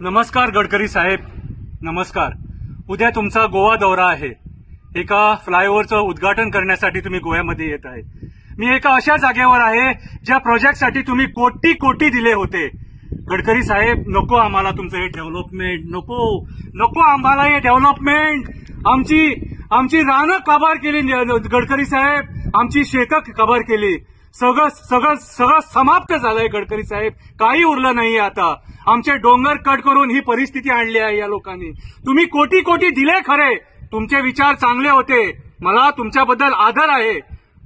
नमस्कार गडकरी साहेब, नमस्कार. उद्या तुमचा गोवा दौरा आहे. एका फ्लायओव्हरचं उद्घाटन करण्यासाठी तुम्ही गोव्यामध्ये येत आहे. मी एका अशा जागेवर आहे ज्या प्रोजेक्टसाठी तुम्ही कोटी कोटी दिले होते. गडकरी साहेब, नको आम्हाला तुमचं हे डेव्हलपमेंट, नको आम्हाला हे डेव्हलपमेंट. आमची रानं काबार केली गडकरी साहेब, आमची शेतं काबार केली. सगळं समाप्त झालंय गडकरी साहेब. काही उरलं नाहीये आता. आमचे डोंगर कट करून ही परिस्थिती आणली आहे या लोकांनी. तुम्ही कोटी कोटी दिले खरे, तुमचे विचार चांगले होते, मला तुमच्याबद्दल आदर आहे.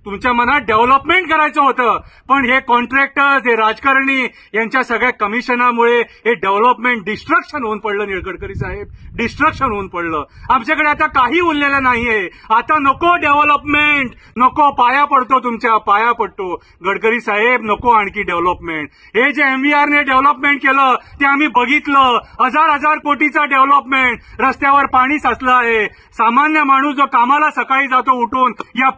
तुमच्या मनात डेव्हलपमेंट करायचं होतं, पण हे कॉन्ट्रॅक्टर्स, हे राजकारणी यांच्या सगळ्या कमिशनामुळे हे डेव्हलपमेंट डिस्ट्रक्शन होऊन पडलं गडकरी साहेब, डिस्ट्रक्शन होऊन पडलं. आमच्याकडे आता काही उरलेलं नाहीये. आता नको डेव्हलपमेंट, नको. पाया पडतो, तुमच्या पाया पडतो गडकरी साहेब, नको आणखी डेव्हलपमेंट. हे जे एमव्हीआरने डेव्हलपमेंट केलं ते आम्ही बघितलं. हजार कोटीचं डेव्हलपमेंट. रस्त्यावर पाणी साचलं आहे. सामान्य माणूस जो कामाला सकाळी जातो उठून या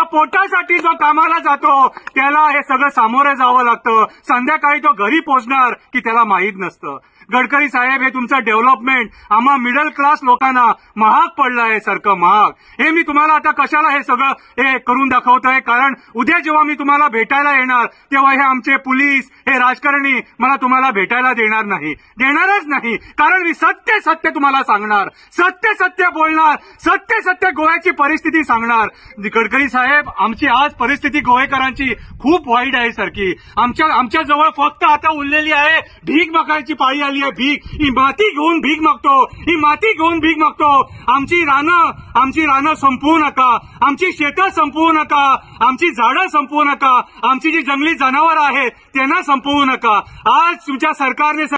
पोटासाठी जो कामाला जातो त्याला हे सगळं सामोरं जावं लागतं. संध्याकाळी तो घरी पोहोचणार की त्याला माहीत नसतं. गडकरी साहेब, हे तुमचं डेव्हलपमेंट आम्हा मिडल क्लास लोकांना महाग पडलं आहे, सारखं महाग. हे मी तुम्हाला आता कशाला हे सगळं हे करून दाखवतोय, कारण उद्या जेव्हा मी तुम्हाला भेटायला येणार तेव्हा हे आमचे पोलीस, हे राजकारणी मला तुम्हाला भेटायला देणारच नाही. कारण मी सत्य तुम्हाला सांगणार, सत्य बोलणार, सत्य गोव्याची परिस्थिती सांगणार. गडकरी साहेब, आमची आज परिस्थिती गोवेकरांची खूप वाईट आहे सारखी. आमच्या जवळ फक्त आता उरलेली आहे भीक मागायची पाळी आली आहे. ही माती घेऊन भीक मागतो. आमची रानं संपवू नका, आमची शेतं संपवू नका, आमची झाडं संपवू नका, आमची जी जंगली जनावरं आहेत त्यांना संपवू नका. आज तुमच्या सरकारने